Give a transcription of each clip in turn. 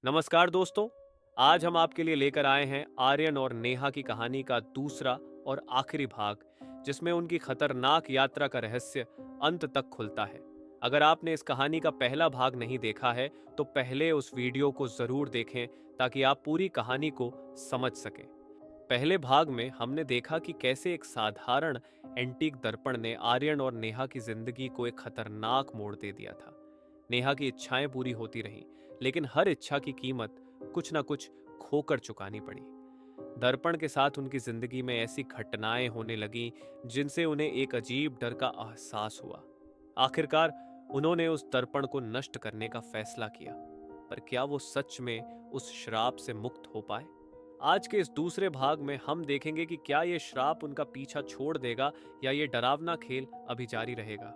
नमस्कार दोस्तों। आज हम आपके लिए लेकर आए हैं आर्यन और नेहा की कहानी का दूसरा और आखिरी भाग, जिसमें उनकी खतरनाक यात्रा का रहस्य अंत तक खुलता है। अगर आपने इस कहानी का पहला भाग नहीं देखा है तो पहले उस वीडियो को जरूर देखें ताकि आप पूरी कहानी को समझ सकें। पहले भाग में हमने देखा कि कैसे एक साधारण एंटीक दर्पण ने आर्यन और नेहा की जिंदगी को एक खतरनाक मोड़ दे दिया था। नेहा की इच्छाएं पूरी होती रहीं, लेकिन हर इच्छा की कीमत कुछ ना कुछ खोकर चुकानी पड़ी। दर्पण के साथ उनकी जिंदगी में ऐसी घटनाएं होने लगीं जिनसे उन्हें एक अजीब डर का एहसास हुआ। आखिरकार उन्होंने उस दर्पण को नष्ट करने का फैसला किया, पर क्या वो सच में उस श्राप से मुक्त हो पाए? आज के इस दूसरे भाग में हम देखेंगे कि क्या ये श्राप उनका पीछा छोड़ देगा या ये डरावना खेल अभी जारी रहेगा।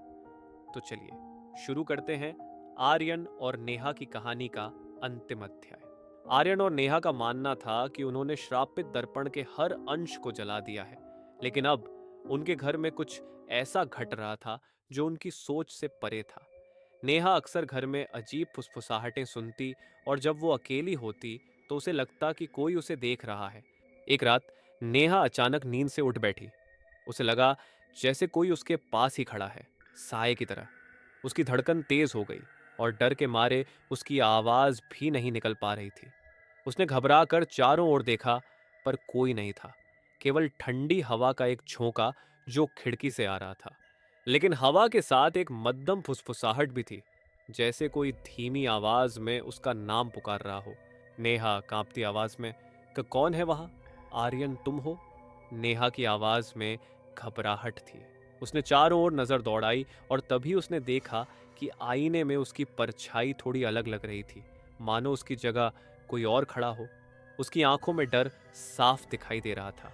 तो चलिए शुरू करते हैं आर्यन और नेहा की कहानी का अंतिम अध्याय। आर्यन और नेहा का मानना था कि उन्होंने श्रापित दर्पण के हर अंश को जला दिया है, लेकिन अब उनके घर में कुछ ऐसा घट रहा था जो उनकी सोच से परे था। नेहा अक्सर घर में अजीब फुसफुसाहटें सुनती और जब वो अकेली होती तो उसे लगता कि कोई उसे देख रहा है। एक रात नेहा अचानक नींद से उठ बैठी। उसे लगा जैसे कोई उसके पास ही खड़ा है, साए की तरह। उसकी धड़कन तेज हो गई और डर के मारे उसकी आवाज भी नहीं निकल पा रही थी। उसने घबरा कर चारों ओर देखा, पर कोई नहीं था, केवल ठंडी हवा का एक झोंका जो खिड़की से आ रहा था। लेकिन हवा के साथ एक मध्यम फुसफुसाहट भी थी, जैसे कोई धीमी आवाज में उसका नाम पुकार रहा हो। नेहा कांपती आवाज में, कौन है वहां? आर्यन तुम हो?" नेहा की आवाज में घबराहट थी। उसने चारों ओर नजर दौड़ाई और तभी उसने देखा कि आईने में उसकी परछाई थोड़ी अलग लग रही थी, मानो उसकी जगह कोई और खड़ा हो। उसकी आंखों में डर साफ दिखाई दे रहा था।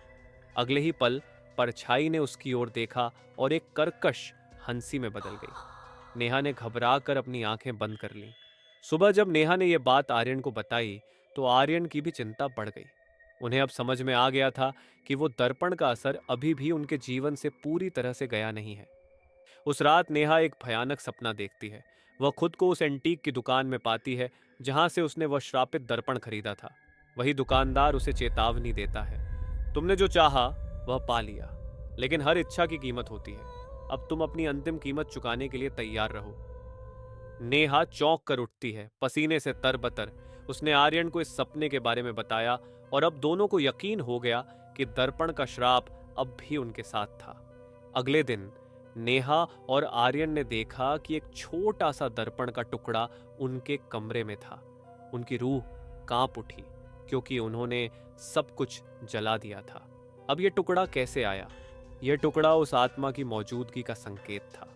अगले ही पल परछाई ने उसकी ओर देखा और एक कर्कश हंसी में बदल गई। नेहा ने घबरा कर अपनी आंखें बंद कर लीं। सुबह जब नेहा ने यह बात आर्यन को बताई तो आर्यन की भी चिंता बढ़ गई। उन्हें अब समझ में आ गया था कि वो दर्पण का असर अभी भी उनके जीवन से पूरी तरह से गया नहीं है। उस रात नेहा एक भयानक सपना देखती है। वह खुद को उस एंटीक की दुकान में पाती है जहां से उसने वह श्रापित दर्पण खरीदा था। वही दुकानदार उसे चेतावनी देता है, तुमने जो चाहा वह पा लिया, लेकिन हर इच्छा की कीमत होती है। अब तुम अपनी अंतिम कीमत चुकाने के लिए तैयार रहो। नेहा चौंक कर उठती है, पसीने से तरबतर। उसने आर्यन को इस सपने के बारे में बताया और अब दोनों को यकीन हो गया कि दर्पण का श्राप अब भी उनके साथ था। अगले दिन नेहा और आर्यन ने देखा कि एक छोटा सा दर्पण का टुकड़ा उनके कमरे में था। उनकी रूह कांप उठी क्योंकि उन्होंने सब कुछ जला दिया था। अब यह टुकड़ा कैसे आया? यह टुकड़ा उस आत्मा की मौजूदगी का संकेत था।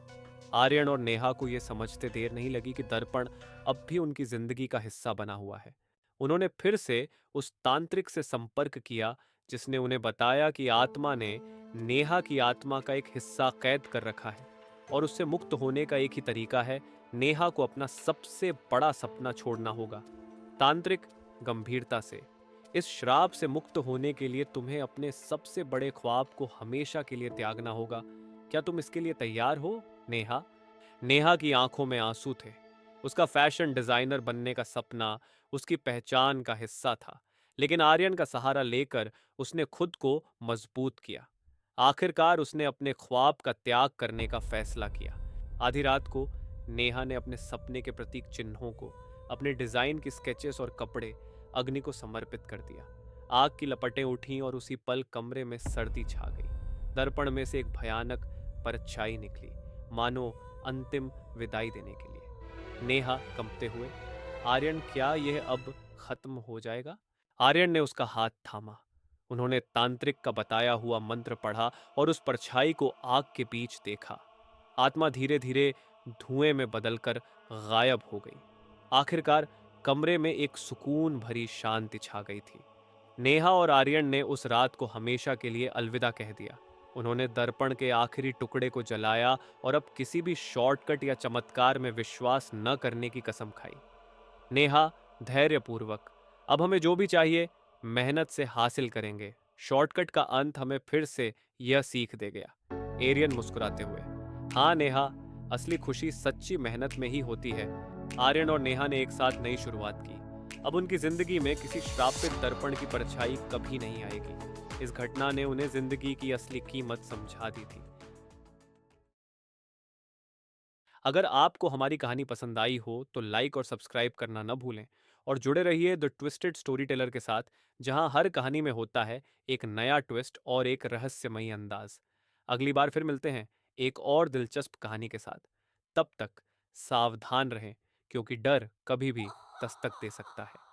आर्यन और नेहा को यह समझते देर नहीं लगी कि दर्पण अब भी उनकी जिंदगी का हिस्सा बना हुआ है। उन्होंने फिर से उस तांत्रिक से संपर्क किया जिसने उन्हें बताया कि आत्मा ने नेहा की आत्मा का एक हिस्सा कैद कर रखा है और उससे मुक्त होने का एक ही तरीका है, नेहा को अपना सबसे बड़ा सपना छोड़ना होगा। तांत्रिक गंभीरता से, इस श्राप से मुक्त होने के लिए तुम्हें अपने सबसे बड़े ख्वाब को हमेशा के लिए त्यागना होगा। क्या तुम इसके लिए तैयार हो नेहा? नेहा की आंखों में आंसू थे। उसका फैशन डिजाइनर बनने का सपना उसकी पहचान का हिस्सा था, लेकिन आर्यन का सहारा लेकर उसने खुद को मजबूत किया। आखिरकार उसने अपने ख्वाब का त्याग करने का फैसला किया। आधी रात को नेहा ने अपने सपने के प्रतीक चिन्हों को, अपने डिजाइन की स्केचेस और कपड़े अग्नि को समर्पित कर दिया। आग की लपटें उठीं और उसी पल कमरे में सर्दी छा गई। दर्पण में से एक भयानक परछाई निकली, मानो अंतिम विदाई देने के लिए। नेहा कंपते हुए, आर्यन क्या यह अब खत्म हो जाएगा? आर्यन ने उसका हाथ थामा। उन्होंने तांत्रिक का बताया हुआ मंत्र पढ़ा और उस परछाई को आग के बीच देखा। आत्मा धीरे धीरे धुएं में बदलकर गायब हो गई। आखिरकार कमरे में एक सुकून भरी शांति छा गई थी। नेहा और आर्यन ने उस रात को हमेशा के लिए अलविदा कह दिया। उन्होंने दर्पण के आखिरी टुकड़े को जलाया और अब किसी भी शॉर्टकट या चमत्कार में विश्वास न करने की कसम खाई। नेहा धैर्यपूर्वक, अब हमें जो भी चाहिए मेहनत से हासिल करेंगे। शॉर्टकट का अंत हमें फिर से यह सीख दे गया। एरियन मुस्कुराते हुए, हाँ नेहा, असली खुशी सच्ची मेहनत में ही होती है। आर्यन और नेहा ने एक साथ नई शुरुआत की। अब उनकी जिंदगी में किसी श्रापित दर्पण की परछाई कभी नहीं आएगी। इस घटना ने उन्हें जिंदगी की असली कीमत समझा दी थी। अगर आपको हमारी कहानी पसंद आई हो तो लाइक और सब्सक्राइब करना न भूलें और जुड़े रहिए द ट्विस्टेड स्टोरी टेलर के साथ, जहां हर कहानी में होता है एक नया ट्विस्ट और एक रहस्यमयी अंदाज। अगली बार फिर मिलते हैं एक और दिलचस्प कहानी के साथ। तब तक सावधान रहें, क्योंकि डर कभी भी दस्तक दे सकता है।